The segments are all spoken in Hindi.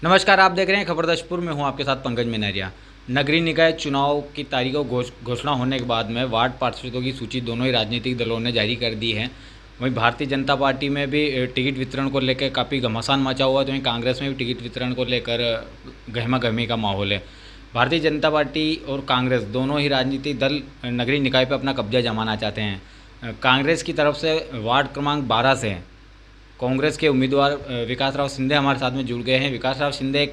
नमस्कार, आप देख रहे हैं खबर दशपुर में हूं आपके साथ पंकज मिनरिया। नगरीय निकाय चुनाव की तारीखों घोषणा होने के बाद में वार्ड पार्षदों की सूची दोनों ही राजनीतिक दलों ने जारी कर दी है। वहीं भारतीय जनता पार्टी में भी टिकट वितरण को लेकर काफ़ी घमासान मचा हुआ है, तो वहीं कांग्रेस में भी टिकट वितरण को लेकर गहमा गहमी का माहौल है। भारतीय जनता पार्टी और कांग्रेस दोनों ही राजनीतिक दल नगरीय निकाय पर अपना कब्जा जमाना चाहते हैं। कांग्रेस की तरफ से वार्ड क्रमांक 12 से कांग्रेस के उम्मीदवार विकास राव शिंदे हमारे साथ में जुड़ गए हैं। विकास राव शिंदे एक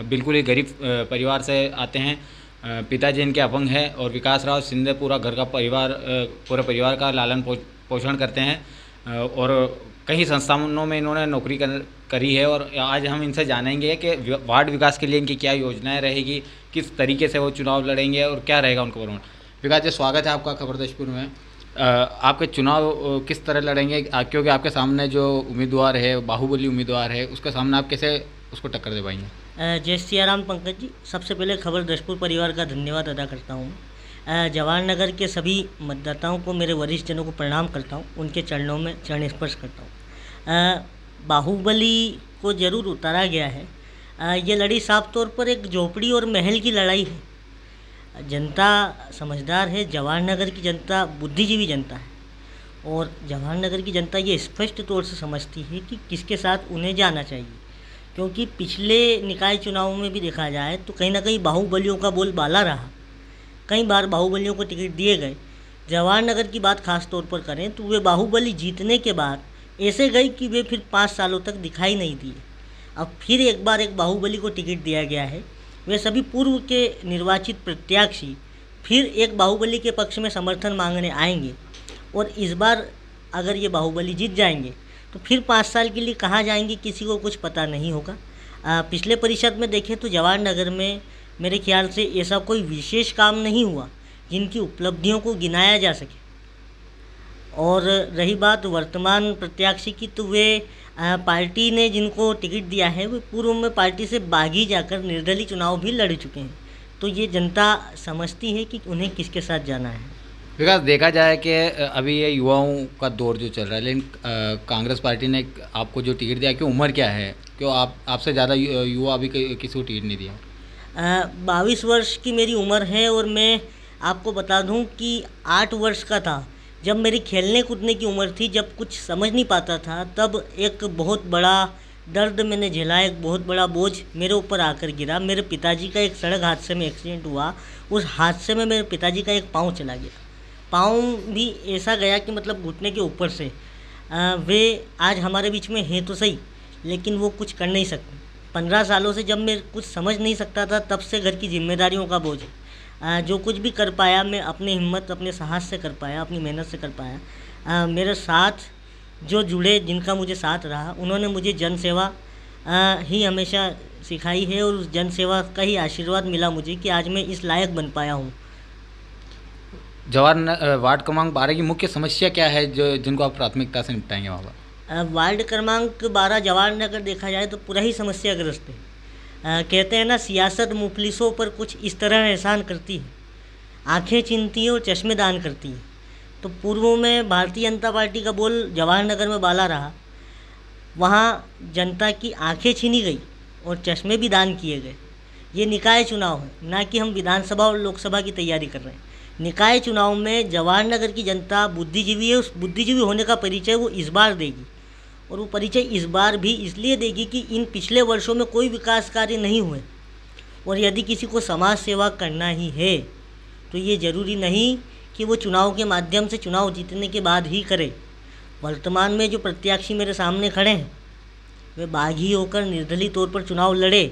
बिल्कुल ही गरीब परिवार से आते हैं। पिताजी इनके अपंग हैं और विकास राव शिंदे पूरा घर का परिवार पूरे परिवार का लालन पोषण करते हैं और कई संस्थानों में इन्होंने नौकरी करी है। और आज हम इनसे जानेंगे कि वार्ड विकास के लिए इनकी क्या योजनाएं रहेगी, किस तरीके से वो चुनाव लड़ेंगे और क्या रहेगा उनका प्रोग्राम। विकास जी, स्वागत है आपका खबर दशपुर में। आपके चुनाव किस तरह लड़ेंगे, क्योंकि आपके सामने जो उम्मीदवार है, बाहुबली उम्मीदवार है, उसके सामने आप कैसे उसको टक्कर दे पाएंगे? जय सियाराम पंकज जी, सबसे पहले खबर दशपुर परिवार का धन्यवाद अदा करता हूँ। जवाहर नगर के सभी मतदाताओं को, मेरे वरिष्ठ जनों को प्रणाम करता हूँ, उनके चरणों में चरण स्पर्श करता हूँ। बाहुबली को जरूर उतारा गया है। ये लड़ी साफ तौर पर एक झोपड़ी और महल की लड़ाई है। जनता समझदार है, जवाहर नगर की जनता बुद्धिजीवी जनता है और जवाहर नगर की जनता ये स्पष्ट तौर से समझती है कि किसके साथ उन्हें जाना चाहिए। क्योंकि पिछले निकाय चुनावों में भी देखा जाए तो कहीं ना कहीं बाहुबलियों का बोलबाला रहा। कई बार बाहुबलियों को टिकट दिए गए। जवाहर नगर की बात खास तौर पर करें तो वे बाहुबली जीतने के बाद ऐसे गई कि वे फिर 5 सालों तक दिखाई नहीं दिए। अब फिर एक बार एक बाहुबली को टिकट दिया गया है। वे सभी पूर्व के निर्वाचित प्रत्याशी फिर एक बाहुबली के पक्ष में समर्थन मांगने आएंगे और इस बार अगर ये बाहुबली जीत जाएंगे तो फिर 5 साल के लिए कहाँ जाएंगे किसी को कुछ पता नहीं होगा। पिछले परिषद में देखें तो जवाहर नगर में मेरे ख्याल से ऐसा कोई विशेष काम नहीं हुआ जिनकी उपलब्धियों को गिनाया जा सके। और रही बात वर्तमान प्रत्याशी की, तो वे पार्टी ने जिनको टिकट दिया है वे पूर्व में पार्टी से बागी जाकर निर्दलीय चुनाव भी लड़ चुके हैं। तो ये जनता समझती है कि उन्हें किसके साथ जाना है। विकास, देखा जाए कि अभी ये युवाओं का दौर जो चल रहा है, लेकिन कांग्रेस पार्टी ने आपको जो टिकट दिया, क्यों उम्र क्या है, क्यों आपसे ज़्यादा युवा अभी किसी को टिकट नहीं दिया? 22 वर्ष की मेरी उम्र है और मैं आपको बता दूं कि 8 वर्ष का था जब मेरी खेलने कूदने की उम्र थी, जब कुछ समझ नहीं पाता था, तब एक बहुत बड़ा दर्द मैंने झेला। एक बहुत बड़ा बोझ मेरे ऊपर आकर गिरा। मेरे पिताजी का एक सड़क हादसे में एक्सीडेंट हुआ। उस हादसे में मेरे पिताजी का एक पाँव चला गया। पाँव भी ऐसा गया कि मतलब घुटने के ऊपर से। वे आज हमारे बीच में हैं तो सही, लेकिन वो कुछ कर नहीं सकते। 15 सालों से जब मैं कुछ समझ नहीं सकता था, तब से घर की जिम्मेदारियों का बोझ है। जो कुछ भी कर पाया मैं अपनी हिम्मत, अपने साहस से कर पाया, अपनी मेहनत से कर पाया। मेरे साथ जो जुड़े, जिनका मुझे साथ रहा, उन्होंने मुझे जन सेवा ही हमेशा सिखाई है और उस जन सेवा का ही आशीर्वाद मिला मुझे कि आज मैं इस लायक बन पाया हूँ। जवाहर वार्ड क्रमांक 12 की मुख्य समस्या क्या है जिनको आप प्राथमिकता से निपटाएंगे वहाँ पर? वार्ड क्रमांक 12 जवाहर नगर देखा जाए तो पूरा ही समस्याग्रस्त है। कहते हैं ना, सियासत मुफलिसों पर कुछ इस तरह एहसान करती है, आंखें छीनती है और चश्मे दान करती है। तो पूर्व में भारतीय जनता पार्टी का बोल जवाहर नगर में बाला रहा। वहाँ जनता की आंखें छीनी गई और चश्मे भी दान किए गए। ये निकाय चुनाव है, ना कि हम विधानसभा और लोकसभा की तैयारी कर रहे हैं। निकाय चुनाव में जवाहर नगर की जनता बुद्धिजीवी है। उस बुद्धिजीवी होने का परिचय वो इस बार देगी और वो परिचय इस बार भी इसलिए देगी कि इन पिछले वर्षों में कोई विकास कार्य नहीं हुए। और यदि किसी को समाज सेवा करना ही है तो ये ज़रूरी नहीं कि वो चुनाव के माध्यम से चुनाव जीतने के बाद ही करे। वर्तमान में जो प्रत्याशी मेरे सामने खड़े हैं वे बागी होकर निर्दलीय तौर पर चुनाव लड़े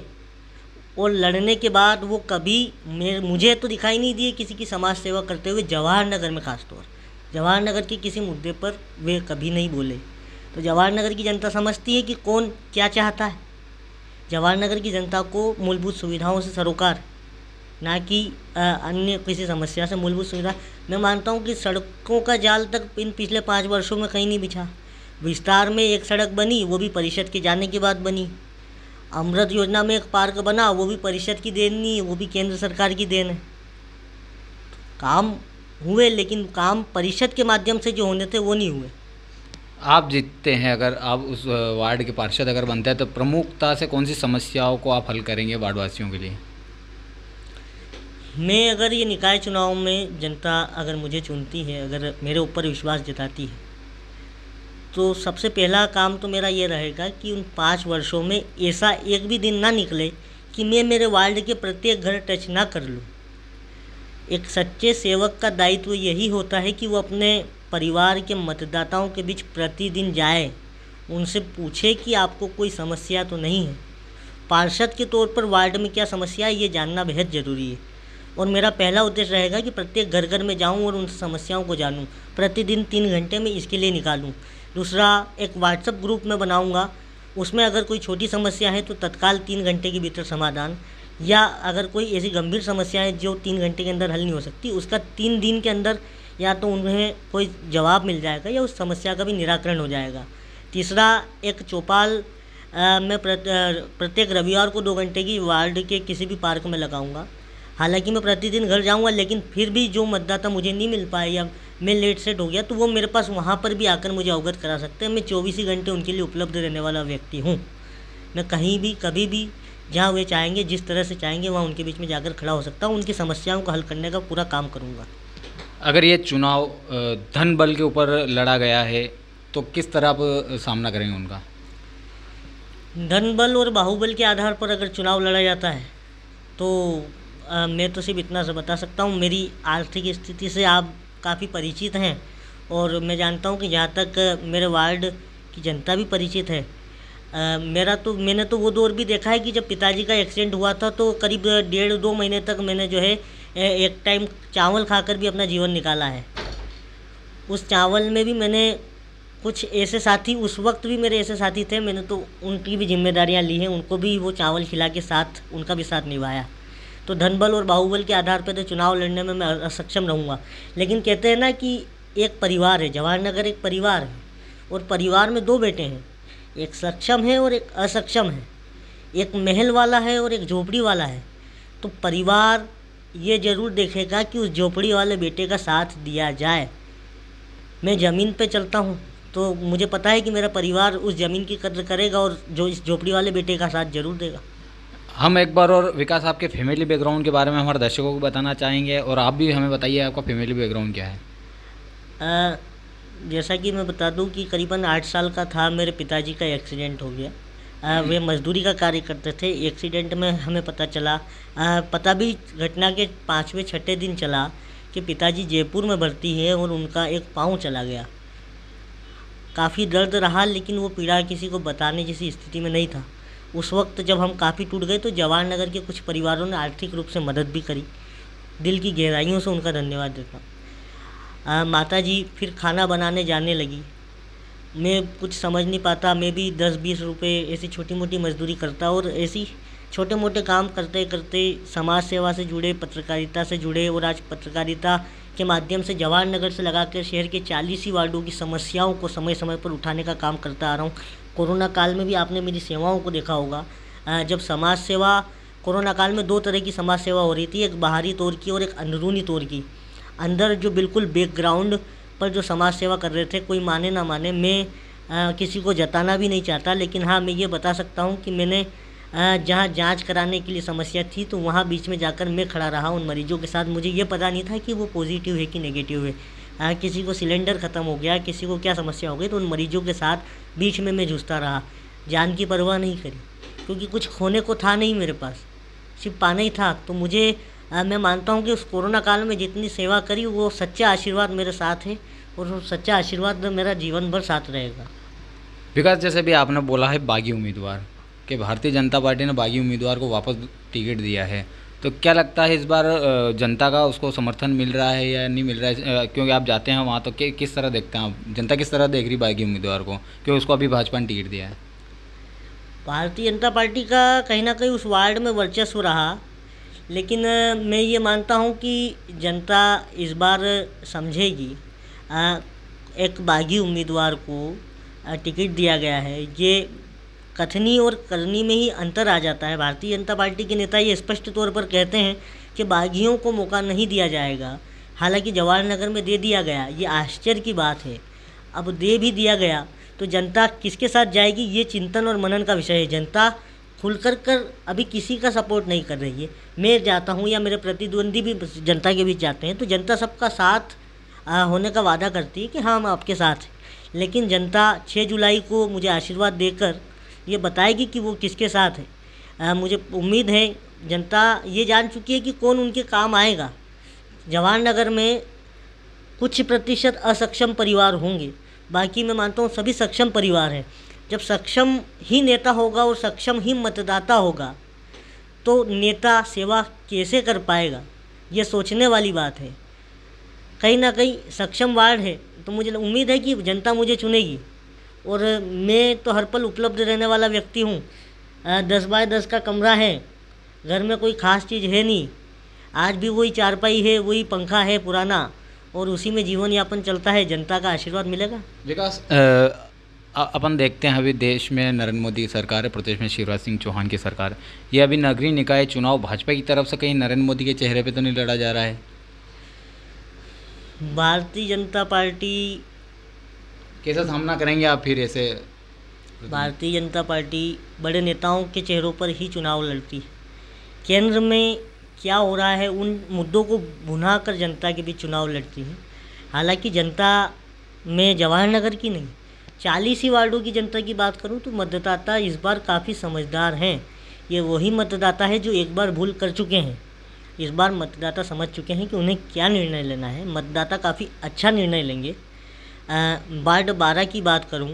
और लड़ने के बाद वो कभी मुझे तो दिखाई नहीं दिए किसी की समाज सेवा करते हुए। जवाहर नगर में खासतौर जवाहर नगर के किसी मुद्दे पर वे कभी नहीं बोले। तो जवाहर नगर की जनता समझती है कि कौन क्या चाहता है। जवाहर नगर की जनता को मूलभूत सुविधाओं से सरोकार, ना कि अन्य किसी समस्या से। मूलभूत सुविधा, मैं मानता हूँ कि सड़कों का जाल तक इन पिछले 5 वर्षों में कहीं नहीं बिछा। विस्तार में एक सड़क बनी, वो भी परिषद के जाने के बाद बनी। अमृत योजना में एक पार्क बना, वो भी परिषद की देन नहीं है, वो भी केंद्र सरकार की देन है। काम हुए, लेकिन काम परिषद के माध्यम से जो होने थे वो नहीं हुए। आप जीतते हैं, अगर आप उस वार्ड के पार्षद अगर बनते हैं तो प्रमुखता से कौन सी समस्याओं को आप हल करेंगे वार्डवासियों के लिए? मैं अगर ये निकाय चुनाव में जनता अगर मुझे चुनती है, अगर मेरे ऊपर विश्वास जताती है, तो सबसे पहला काम तो मेरा ये रहेगा कि उन 5 वर्षों में ऐसा एक भी दिन ना निकले कि मैं मेरे वार्ड के प्रत्येक घर टच ना कर लूँ। एक सच्चे सेवक का दायित्व यही होता है कि वो अपने परिवार के मतदाताओं के बीच प्रतिदिन जाए, उनसे पूछे कि आपको कोई समस्या तो नहीं है। पार्षद के तौर पर वार्ड में क्या समस्या है ये जानना बेहद ज़रूरी है, और मेरा पहला उद्देश्य रहेगा कि प्रत्येक घर घर में जाऊं और उन समस्याओं को जानूं, प्रतिदिन 3 घंटे में इसके लिए निकालूं। दूसरा, एक व्हाट्सएप ग्रुप में बनाऊंगा, उसमें अगर कोई छोटी समस्या है तो तत्काल 3 घंटे के भीतर समाधान, या अगर कोई ऐसी गंभीर समस्या है जो 3 घंटे के अंदर हल नहीं हो सकती, उसका 3 दिन के अंदर या तो उन्हें कोई जवाब मिल जाएगा या उस समस्या का भी निराकरण हो जाएगा। तीसरा, एक चौपाल मैं प्रत्येक रविवार को 2 घंटे की वार्ड के किसी भी पार्क में लगाऊंगा। हालांकि मैं प्रतिदिन घर जाऊंगा, लेकिन फिर भी जो मतदाता मुझे नहीं मिल पाए या मैं लेट सेट हो गया तो वो मेरे पास वहाँ पर भी आकर मुझे अवगत करा सकते हैं। मैं 24 ही घंटे उनके लिए उपलब्ध रहने वाला व्यक्ति हूँ। मैं कहीं भी कभी भी जहाँ वे चाहेंगे, जिस तरह से चाहेंगे, वहाँ उनके बीच में जाकर खड़ा हो सकता हूँ। उनकी समस्याओं को हल करने का पूरा काम करूँगा। अगर ये चुनाव धन बल के ऊपर लड़ा गया है तो किस तरह आप सामना करेंगे उनका? धन बल और बाहुबल के आधार पर अगर चुनाव लड़ा जाता है तो मैं तो सिर्फ इतना सा बता सकता हूँ, मेरी आर्थिक स्थिति से आप काफ़ी परिचित हैं, और मैं जानता हूँ कि जहाँ तक मेरे वार्ड की जनता भी परिचित है। मैंने तो वो दौर भी देखा है कि जब पिताजी का एक्सीडेंट हुआ था तो करीब 1.5-2 महीने तक मैंने जो है एक टाइम चावल खाकर भी अपना जीवन निकाला है। उस चावल में भी मैंने कुछ ऐसे साथी, उस वक्त भी मेरे ऐसे साथी थे, मैंने तो उनकी भी जिम्मेदारियां ली हैं, उनको भी वो चावल खिला के साथ उनका भी साथ निभाया। तो धन बल और बाहुबल के आधार पर तो चुनाव लड़ने में मैं असक्षम रहूँगा। लेकिन कहते हैं ना कि एक परिवार है, जवाहरनगर एक परिवार है, और परिवार में 2 बेटे हैं, एक सक्षम है और एक असक्षम है, एक महल वाला है और एक झोपड़ी वाला है। तो परिवार ये ज़रूर देखेगा कि उस झोपड़ी वाले बेटे का साथ दिया जाए। मैं ज़मीन पे चलता हूँ तो मुझे पता है कि मेरा परिवार उस ज़मीन की कद्र करेगा और जो इस झोपड़ी वाले बेटे का साथ ज़रूर देगा। हम एक बार और विकास आपके फैमिली बैकग्राउंड के बारे में हमारे दर्शकों को बताना चाहेंगे, और आप भी हमें बताइए आपका फैमिली बैकग्राउंड क्या है? जैसा कि मैं बता दूं कि करीबन 8 साल का था, मेरे पिताजी का एक्सीडेंट हो गया। वे मजदूरी का कार्य करते थे। एक्सीडेंट में हमें पता चला, पता भी घटना के 5वें-6ठे दिन चला कि पिताजी जयपुर में भर्ती है और उनका एक पाँव चला गया। काफ़ी दर्द रहा, लेकिन वो पीड़ा किसी को बताने जैसी स्थिति में नहीं था। उस वक्त जब हम काफ़ी टूट गए तो जवाहरनगर के कुछ परिवारों ने आर्थिक रूप से मदद भी करी। दिल की गहराइयों से उनका धन्यवाद देता हूँ। माताजी फिर खाना बनाने जाने लगी। मैं कुछ समझ नहीं पाता, मैं भी 10-20 रुपये ऐसी छोटी मोटी मजदूरी करता, और ऐसी छोटे मोटे काम करते करते समाज सेवा से जुड़े, पत्रकारिता से जुड़े, और आज पत्रकारिता के माध्यम से जवाहरनगर से लगाकर शहर के 40 ही वार्डों की समस्याओं को समय समय पर उठाने का काम करता आ रहा हूँ। कोरोना काल में भी आपने मेरी सेवाओं को देखा होगा। जब समाज सेवा, कोरोना काल में 2 तरह की समाज सेवा हो रही थी, एक बाहरी तौर की और एक अंदरूनी तौर की। अंदर जो बिल्कुल बैकग्राउंड पर जो समाज सेवा कर रहे थे, कोई माने ना माने, मैं किसी को जताना भी नहीं चाहता, लेकिन हाँ, मैं ये बता सकता हूँ कि मैंने जहाँ जांच कराने के लिए समस्या थी तो वहाँ बीच में जाकर मैं खड़ा रहा उन मरीजों के साथ। मुझे ये पता नहीं था कि वो पॉजिटिव है कि नेगेटिव है। किसी को सिलेंडर ख़त्म हो गया, किसी को क्या समस्या हो गई, तो उन मरीजों के साथ बीच में मैं जूझता रहा, जान की परवाह नहीं करी, क्योंकि कुछ खोने को था नहीं मेरे पास, सिर्फ पाना ही था। तो मुझे मैं मानता हूँ कि उस कोरोना काल में जितनी सेवा करी वो सच्चा आशीर्वाद मेरे साथ है, और वो सच्चा आशीर्वाद मेरा जीवन भर साथ रहेगा। विकास, जैसे भी आपने बोला है बागी उम्मीदवार, कि भारतीय जनता पार्टी ने बागी उम्मीदवार को वापस टिकट दिया है, तो क्या लगता है इस बार जनता का उसको समर्थन मिल रहा है या नहीं मिल रहा है? क्योंकि आप जाते हैं वहाँ, तो किस तरह देखते हैं आप, जनता किस तरह देख रही बागी उम्मीदवार को, क्योंकि उसको अभी भाजपा ने टिकट दिया है? भारतीय जनता पार्टी का कहीं ना कहीं उस वार्ड में वर्चस्व रहा, लेकिन मैं ये मानता हूँ कि जनता इस बार समझेगी। एक बागी उम्मीदवार को टिकट दिया गया है, ये कथनी और करनी में ही अंतर आ जाता है। भारतीय जनता पार्टी के नेता ये स्पष्ट तौर पर कहते हैं कि बागियों को मौका नहीं दिया जाएगा, हालांकि जवाहरनगर में दे दिया गया। ये आश्चर्य की बात है। अब दे भी दिया गया तो जनता किसके साथ जाएगी, ये चिंतन और मनन का विषय है। जनता खुल कर अभी किसी का सपोर्ट नहीं कर रही है। मैं जाता हूँ या मेरे प्रतिद्वंदी भी जनता के बीच जाते हैं तो जनता सबका साथ होने का वादा करती है कि हाँ हम आपके साथ हैं, लेकिन जनता 6 जुलाई को मुझे आशीर्वाद देकर ये बताएगी कि वो किसके साथ है। मुझे उम्मीद है जनता ये जान चुकी है कि कौन उनके काम आएगा। जवाहर में कुछ प्रतिशत असक्षम परिवार होंगे, बाकी मैं मानता हूँ सभी सक्षम परिवार हैं। जब सक्षम ही नेता होगा और सक्षम ही मतदाता होगा तो नेता सेवा कैसे कर पाएगा, ये सोचने वाली बात है। कहीं ना कहीं सक्षम वार्ड है तो मुझे उम्मीद है कि जनता मुझे चुनेगी और मैं तो हर पल उपलब्ध रहने वाला व्यक्ति हूँ। 10 बाय 10 का कमरा है, घर में कोई ख़ास चीज़ है नहीं, आज भी वही चारपाई है, वही पंखा है पुराना और उसी में जीवन यापन चलता है। जनता का आशीर्वाद मिलेगा। विकास, अपन देखते हैं अभी देश में नरेंद्र मोदी की सरकार है, प्रदेश में शिवराज सिंह चौहान की सरकार है। ये अभी नगरीय निकाय चुनाव भाजपा की तरफ से कहीं नरेंद्र मोदी के चेहरे पे तो नहीं लड़ा जा रहा है? भारतीय जनता पार्टी कैसा सामना करेंगे आप फिर ऐसे? भारतीय जनता पार्टी बड़े नेताओं के चेहरों पर ही चुनाव लड़ती है। केंद्र में क्या हो रहा है उन मुद्दों को भुना कर जनता के बीच चुनाव लड़ती है। हालांकि जनता में जवाहर की नहीं 40 ही वार्डों की जनता की बात करूं तो मतदाता इस बार काफ़ी समझदार हैं। ये वही मतदाता है जो एक बार भूल कर चुके हैं। इस बार मतदाता समझ चुके हैं कि उन्हें क्या निर्णय लेना है। मतदाता काफ़ी अच्छा निर्णय लेंगे। वार्ड 12 की बात करूं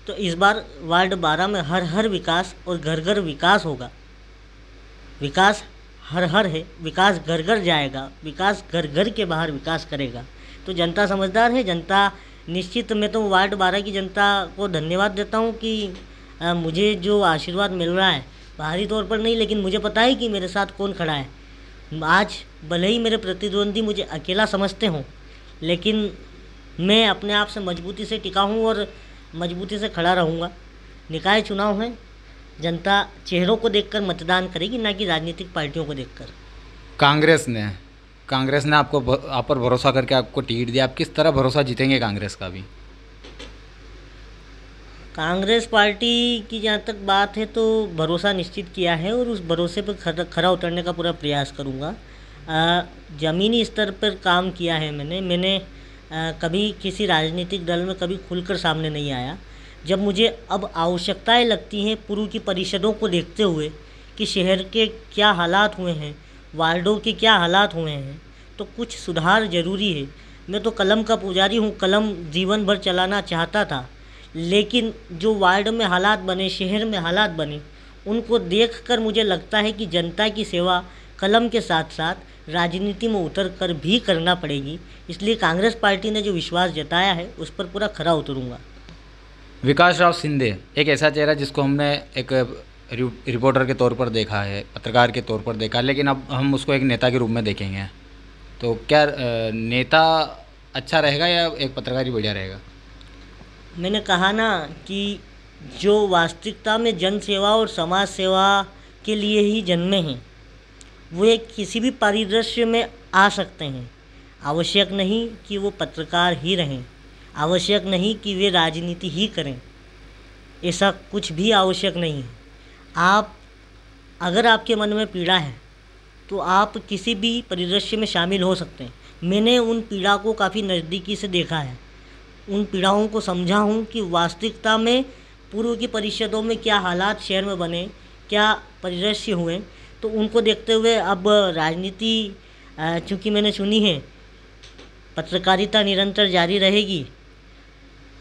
तो इस बार वार्ड 12 में हर विकास और घर घर विकास होगा। विकास हर है, विकास घर घर जाएगा, विकास घर घर के बाहर विकास करेगा। तो जनता समझदार है। जनता निश्चित, मैं तो वार्ड 12 की जनता को धन्यवाद देता हूं कि मुझे जो आशीर्वाद मिल रहा है बाहरी तौर पर नहीं, लेकिन मुझे पता है कि मेरे साथ कौन खड़ा है। आज भले ही मेरे प्रतिद्वंदी मुझे अकेला समझते हों, लेकिन मैं अपने आप से मजबूती से टिका हूँ और मजबूती से खड़ा रहूँगा। निकाय चुनाव है, जनता चेहरों को देखकर मतदान करेगी, ना कि राजनीतिक पार्टियों को देखकर। कांग्रेस ने आप पर भरोसा करके आपको टिकट दिया। आप किस तरह भरोसा जीतेंगे कांग्रेस का भी? कांग्रेस पार्टी की जहाँ तक बात है तो भरोसा निश्चित किया है और उस भरोसे पर खरा उतरने का पूरा प्रयास करूँगा। ज़मीनी स्तर पर काम किया है मैंने कभी किसी राजनीतिक दल में कभी खुलकर सामने नहीं आया। जब मुझे अब आवश्यकताएं लगती हैं पूर्व की परिषदों को देखते हुए कि शहर के क्या हालात हुए हैं, वार्डों के क्या हालात हुए हैं, तो कुछ सुधार ज़रूरी है। मैं तो कलम का पुजारी हूँ, कलम जीवन भर चलाना चाहता था, लेकिन जो वार्ड में हालात बने, शहर में हालात बने, उनको देखकर मुझे लगता है कि जनता की सेवा कलम के साथ साथ राजनीति में उतर कर भी करना पड़ेगी। इसलिए कांग्रेस पार्टी ने जो विश्वास जताया है उस पर पूरा खरा उतरूँगा। विकास राव शिंदे एक ऐसा चेहरा जिसको हमने एक रिपोर्टर के तौर पर देखा है, पत्रकार के तौर पर देखा, लेकिन अब हम उसको एक नेता के रूप में देखेंगे। तो क्या नेता अच्छा रहेगा या एक पत्रकार ही बढ़िया रहेगा? मैंने कहा ना कि जो वास्तविकता में जन सेवा और समाज सेवा के लिए ही जन्मे हैं वो एक किसी भी परिदृश्य में आ सकते हैं। आवश्यक नहीं कि वो पत्रकार ही रहें, आवश्यक नहीं कि वे राजनीति ही करें, ऐसा कुछ भी आवश्यक नहीं है। आप अगर आपके मन में पीड़ा है तो आप किसी भी परिदृश्य में शामिल हो सकते हैं। मैंने उन पीड़ा को काफ़ी नज़दीकी से देखा है, उन पीड़ाओं को समझा हूँ कि वास्तविकता में पूर्व की परिषदों में क्या हालात शहर में बने, क्या परिदृश्य हुए। तो उनको देखते हुए अब राजनीति चूँकि मैंने सुनी है, पत्रकारिता निरंतर जारी रहेगी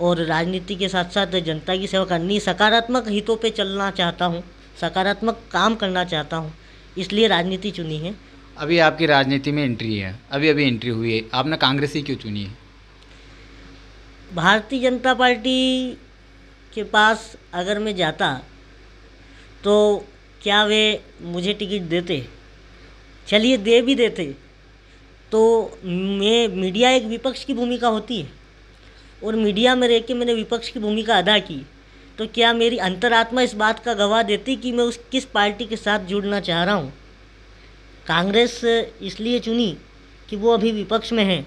और राजनीति के साथ साथ जनता की सेवा करनी, सकारात्मक हितों पे चलना चाहता हूँ, सकारात्मक काम करना चाहता हूँ, इसलिए राजनीति चुनी है। अभी आपकी राजनीति में एंट्री है, अभी एंट्री हुई है, आपने कांग्रेस ही क्यों चुनी है? भारतीय जनता पार्टी के पास अगर मैं जाता तो क्या वे मुझे टिकट देते? चलिए दे भी देते तो मैं, मीडिया एक विपक्ष की भूमिका होती है और मीडिया में रह के मैंने विपक्ष की भूमिका अदा की, तो क्या मेरी अंतरात्मा इस बात का गवाह देती कि मैं उस किस पार्टी के साथ जुड़ना चाह रहा हूँ? कांग्रेस इसलिए चुनी कि वो अभी विपक्ष में है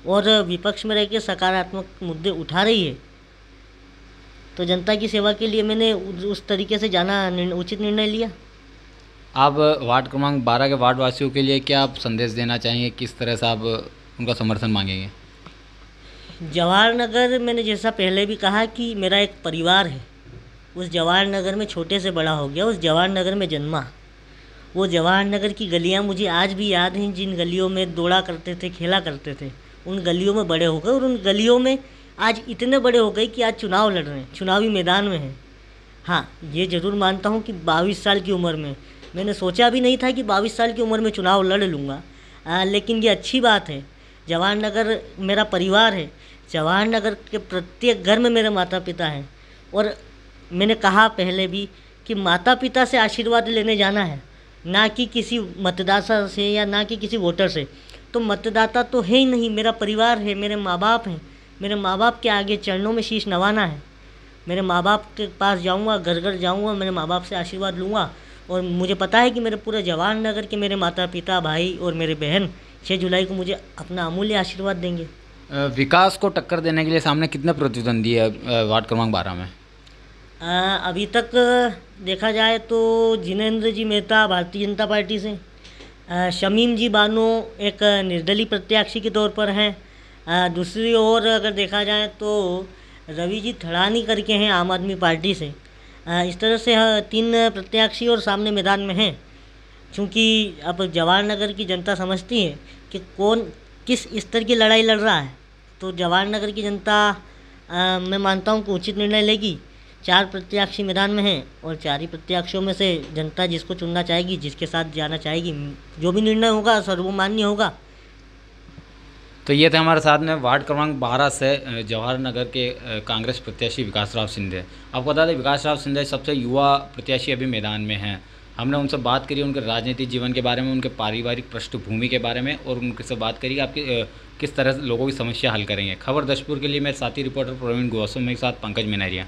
और विपक्ष में रह के सकारात्मक मुद्दे उठा रही है, तो जनता की सेवा के लिए मैंने उस तरीके से जाना उचित निर्णय लिया। आप वार्ड क्रमांक 12 के वार्ड वासियों के लिए क्या आप संदेश देना चाहेंगे, किस तरह से आप उनका समर्थन मांगेंगे? जवाहर नगर, मैंने जैसा पहले भी कहा कि मेरा एक परिवार है। उस जवाहर नगर में छोटे से बड़ा हो गया, उस जवाहर नगर में जन्मा। वो जवाहर नगर की गलियां मुझे आज भी याद हैं, जिन गलियों में दौड़ा करते थे, खेला करते थे, उन गलियों में बड़े हो गए और उन गलियों में आज इतने बड़े हो गए कि आज चुनाव लड़ रहे हैं, चुनावी मैदान में हैं। हाँ, ये ज़रूर मानता हूँ कि 22 साल की उम्र में मैंने सोचा भी नहीं था कि 22 साल की उम्र में चुनाव लड़ लूँगा, लेकिन ये अच्छी बात है। जवाहर नगर मेरा परिवार है, जवाहर नगर के प्रत्येक घर में मेरे माता पिता हैं। और मैंने कहा पहले भी कि माता पिता से आशीर्वाद लेने जाना है, ना कि किसी मतदाता से या ना कि किसी वोटर से। तो मतदाता तो है ही नहीं, मेरा परिवार है, मेरे माँ बाप हैं। मेरे माँ बाप के आगे चरणों में शीश नवाना है। मेरे माँ बाप के पास जाऊँगा, घर घर जाऊँगा, मेरे माँ बाप से आशीर्वाद लूँगा। और मुझे पता है कि मेरे पूरे जवाहर नगर के मेरे माता पिता, भाई और मेरे बहन 6 जुलाई को मुझे अपना अमूल्य आशीर्वाद देंगे। विकास को टक्कर देने के लिए सामने कितने प्रतिद्वंदी है वार्ड क्रमांक 12 में? अभी तक देखा जाए तो जिनेंद्र जी मेहता भारतीय जनता पार्टी से, शमीम जी बानो एक निर्दलीय प्रत्याशी के तौर पर हैं। दूसरी ओर अगर देखा जाए तो रवि जी थड़ानी करके हैं आम आदमी पार्टी से। इस तरह से 3 प्रत्याशी और सामने मैदान में हैं। चूँकि अब जवाहर नगर की जनता समझती है कि कौन किस स्तर की लड़ाई लड़ रहा है, तो जवाहर नगर की जनता मैं मानता हूँ कि उचित निर्णय लेगी। 4 प्रत्याशी मैदान में हैं और 4 ही प्रत्याशियों में से जनता जिसको चुनना चाहेगी, जिसके साथ जाना चाहेगी, जो भी निर्णय होगा सर्वमान्य होगा। तो ये थे हमारे साथ में वार्ड क्रमांक 12 से जवाहर नगर के कांग्रेस प्रत्याशी विकास राव सिंधे। आपको बता दें, विकास राव सिंधे सबसे युवा प्रत्याशी अभी मैदान में हैं। हमने उनसे बात करी उनके राजनीतिक जीवन के बारे में, उनके पारिवारिक पृष्ठभूमि के बारे में, और उनसे बात करी कि आपकी किस तरह से लोगों की समस्या हल करेंगे। खबर दशपुर के लिए मेरे साथी रिपोर्टर प्रवीण गोस्वामी के साथ पंकज मिनारिया।